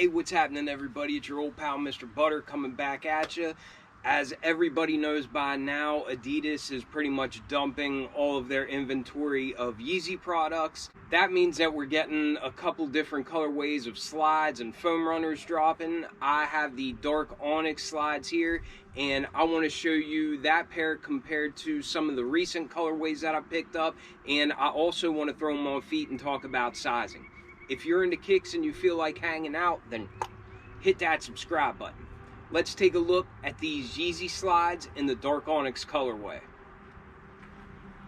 Hey, what's happening, everybody? It's your old pal Mr. Butter coming back at you. As everybody knows by now, Adidas is pretty much dumping all of their inventory of YEEZY products. That means that we're getting a couple different colorways of slides and foam runners dropping. I have the dark Onyx slides here, and I want to show you that pair compared to some of the recent colorways that I picked up, and I also want to throw them on feet and talk about sizing. If you're into kicks and you feel like hanging out, then hit that subscribe button. Let's take a look at these YEEZY slides in the dark Onyx colorway.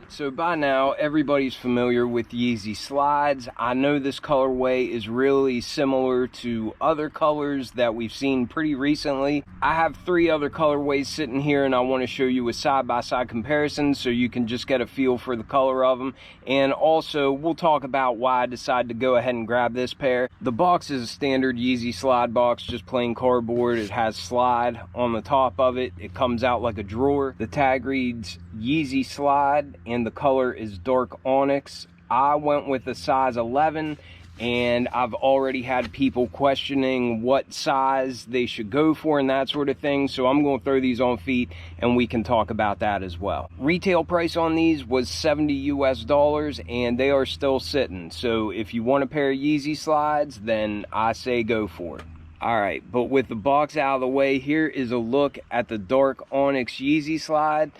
So by now, everybody's familiar with YEEZY slides. I know this colorway is really similar to other colors that we've seen pretty recently. I have 3 other colorways sitting here, and I want to show you a side-by-side comparison so you can just get a feel for the color of them. And also, we'll talk about why I decided to go ahead and grab this pair. The box is a standard YEEZY slide box, just plain cardboard. It has slide on the top of it. It comes out like a drawer. The tag reads YEEZY slide, and the color is dark Onyx. I went with a size 11, and I've already had people questioning what size they should go for and that sort of thing, so I'm going to throw these on feet and we can talk about that as well. Retail price on these was $70 US, and they are still sitting, so if you want a pair of YEEZY slides, then I say go for it. Alright, but with the box out of the way, here is a look at the dark Onyx YEEZY slide.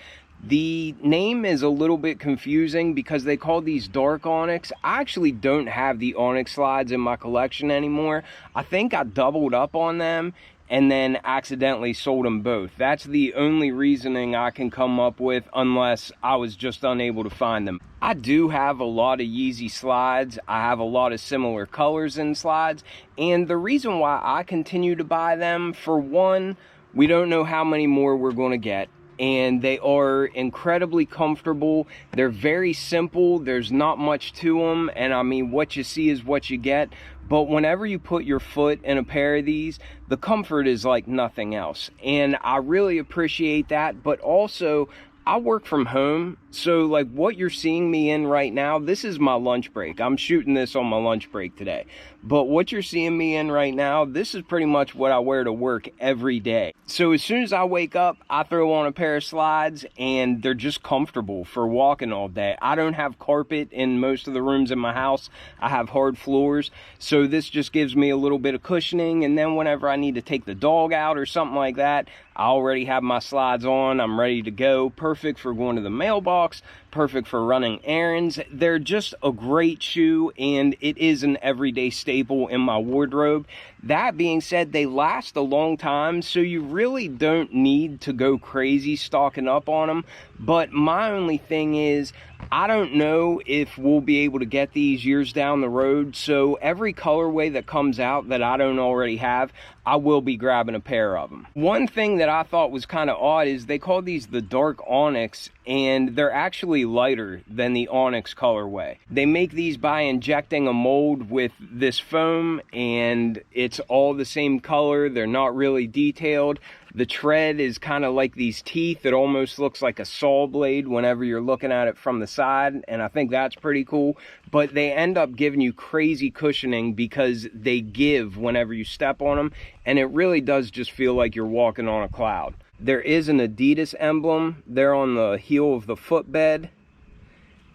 The name is a little bit confusing because they call these dark Onyx. I actually don't have the Onyx slides in my collection anymore. I think I doubled up on them and then accidentally sold them both. That's the only reasoning I can come up with, unless I was just unable to find them. I do have a lot of YEEZY slides. I have a lot of similar colors in slides, and the reason why I continue to buy them, for one, we don't know how many more we're going to get. And they are incredibly comfortable. They're very simple. There's not much to them, and I mean, what you see is what you get. But whenever you put your foot in a pair of these, the comfort is like nothing else, and I really appreciate that. But also, I work from home, so like what you're seeing me in right now, this is my lunch break. I'm shooting this on my lunch break today. But what you're seeing me in right now, this is pretty much what I wear to work every day. So as soon as I wake up, I throw on a pair of slides, and they're just comfortable for walking all day. I don't have carpet in most of the rooms in my house. I have hard floors, so this just gives me a little bit of cushioning, and then whenever I need to take the dog out or something like that, I already have my slides on. I'm ready to go. Perfect for going to the mailbox, perfect for running errands. They're just a great shoe, and it is an everyday staple in my wardrobe. That being said, they last a long time, so you really don't need to go crazy stocking up on them. But my only thing is, I don't know if we'll be able to get these years down the road, so every colorway that comes out that I don't already have, I will be grabbing a pair of them. One thing that I thought was kind of odd is they call these the dark Onyx, and they're actually lighter than the Onyx colorway. They make these by injecting a mold with this foam, and it's all the same color. They're not really detailed. The tread is kind of like these teeth. It almost looks like a saw blade whenever you're looking at it from the side, and I think that's pretty cool. But they end up giving you crazy cushioning because they give whenever you step on them, and it really does just feel like you're walking on a cloud. There is an Adidas emblem there on the heel of the footbed,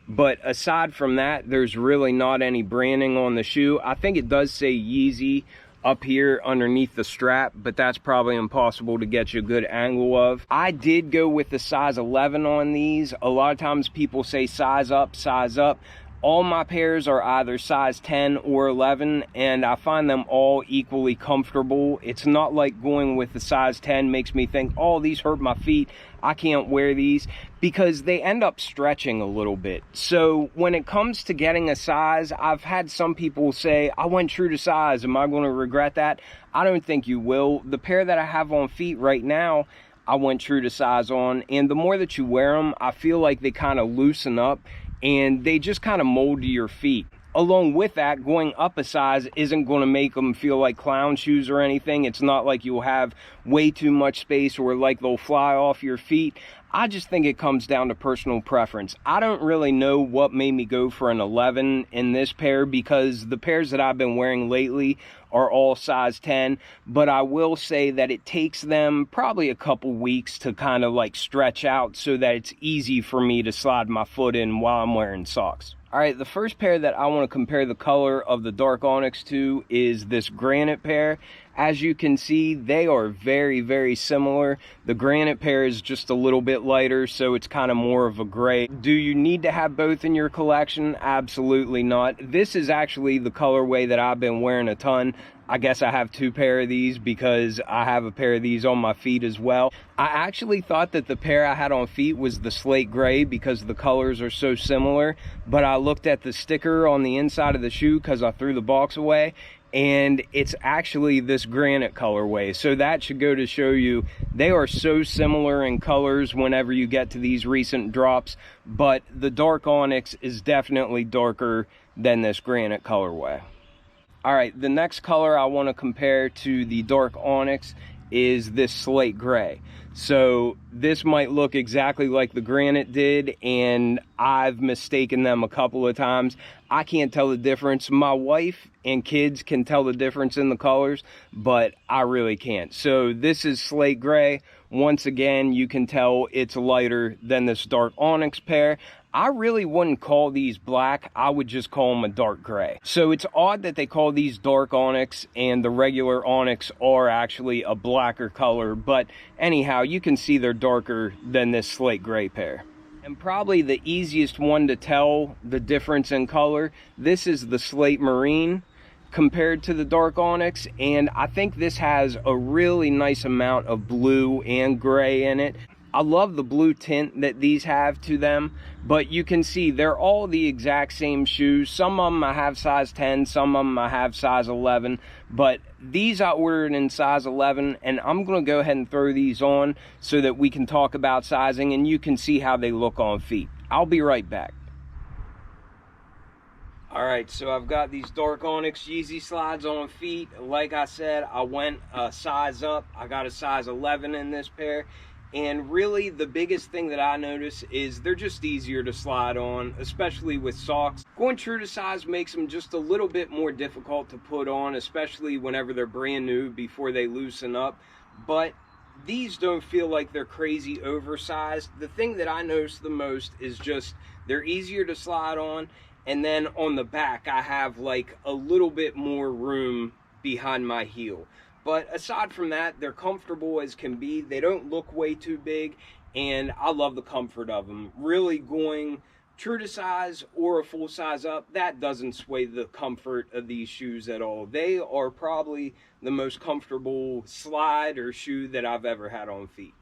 but aside from that, there's really not any branding on the shoe. I think it does say YEEZY up here underneath the strap, but that's probably impossible to get you a good angle of. I did go with the size 11 on these. A lot of times people say size up, size up. All my pairs are either size 10 or 11, and I find them all equally comfortable. It's not like going with the size 10 makes me think, oh, these hurt my feet, I can't wear these, because they end up stretching a little bit. So when it comes to getting a size, I've had some people say, I went true to size, am I going to regret that? I don't think you will. The pair that I have on feet right now, I went true to size on, and the more that you wear them, I feel like they kind of loosen up, and they just kind of mold to your feet. along with that, going up a size isn't going to make them feel like clown shoes or anything. It's not like you'll have way too much space or like they'll fly off your feet. I just think it comes down to personal preference. I don't really know what made me go for an 11 in this pair, because the pairs that I've been wearing lately are all size 10, but I will say that it takes them probably a couple weeks to kind of like stretch out so that it's easy for me to slide my foot in while I'm wearing socks. All right, the first pair that I want to compare the color of the dark onyx to is this granite pair. As you can see, they are very, very similar. The granite pair is just a little bit lighter, so it's kind of more of a gray. Do you need to have both in your collection? Absolutely not. This is actually the colorway that I've been wearing a ton. I guess I have two pair of these because I have a pair of these on my feet as well. I actually thought that the pair I had on feet was the slate gray because the colors are so similar, but I looked at the sticker on the inside of the shoe because I threw the box away, and it's actually this granite colorway. So that should go to show you they are so similar in colors whenever you get to these recent drops, but the dark onyx is definitely darker than this granite colorway. All right, the next color I want to compare to the dark onyx is this slate gray. So this might look exactly like the granite did, and I've mistaken them a couple of times. I can't tell the difference. My wife and kids can tell the difference in the colors, but I really can't. So this is slate gray. Once again, you can tell it's lighter than this dark onyx pair. I really wouldn't call these black. I would just call them a dark gray. So it's odd that they call these dark onyx and the regular onyx are actually a blacker color. But anyhow, you can see they're darker than this slate gray pair. And probably the easiest one to tell the difference in color, this is the slate marine compared to the dark onyx, and I think this has a really nice amount of blue and gray in it. I love the blue tint that these have to them, but you can see they're all the exact same shoes. Some of them I have size 10, some of them I have size 11, but these I ordered in size 11, and I'm going to go ahead and throw these on so that we can talk about sizing and you can see how they look on feet. I'll be right back. All right, so I've got these dark onyx Yeezy slides on feet. Like I said, I went a size up. I got a size 11 in this pair. And really the biggest thing that I notice is they're just easier to slide on, especially with socks. Going true to size makes them just a little bit more difficult to put on, especially whenever they're brand new before they loosen up. But these don't feel like they're crazy oversized. The thing that I notice the most is just they're easier to slide on. And then on the back, I have like a little bit more room behind my heel. But aside from that, they're comfortable as can be. They don't look way too big, and I love the comfort of them. Really going true to size or a full size up, that doesn't sway the comfort of these shoes at all. They are probably the most comfortable slide or shoe that I've ever had on feet.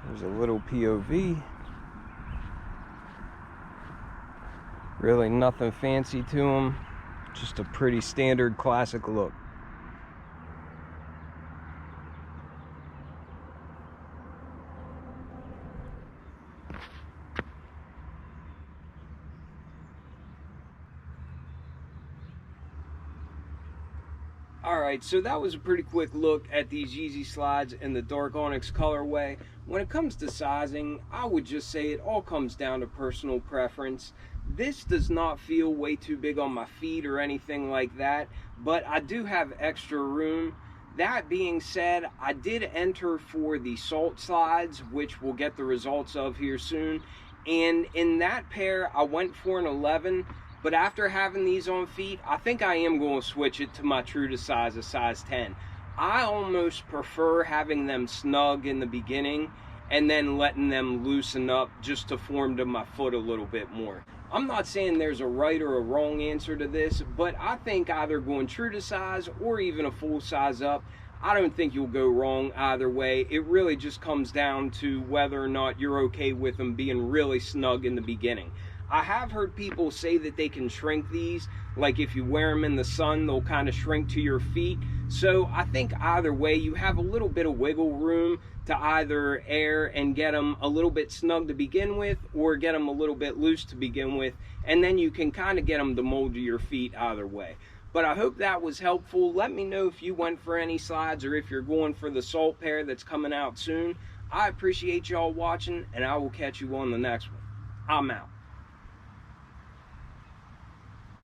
There's a little POV. Really nothing fancy to them. Just a pretty standard classic look. Alright, so that was a pretty quick look at these Yeezy slides in the dark onyx colorway. When it comes to sizing, I would just say it all comes down to personal preference. This does not feel way too big on my feet or anything like that, but I do have extra room. That being said, I did enter for the salt slides, which we'll get the results of here soon. And in that pair, I went for an 11. But after having these on feet, I think I am going to switch it to my true to size, a size 10. I almost prefer having them snug in the beginning and then letting them loosen up just to form to my foot a little bit more. I'm not saying there's a right or a wrong answer to this, but I think either going true to size or even a full size up, I don't think you'll go wrong either way. It really just comes down to whether or not you're okay with them being really snug in the beginning. I have heard people say that they can shrink these, like if you wear them in the sun, they'll kind of shrink to your feet. So I think either way, you have a little bit of wiggle room to either air and get them a little bit snug to begin with, or get them a little bit loose to begin with, and then you can kind of get them to mold to your feet either way. But I hope that was helpful. Let me know if you went for any slides or if you're going for the salt pair that's coming out soon. I appreciate y'all watching, and I will catch you on the next one. I'm out.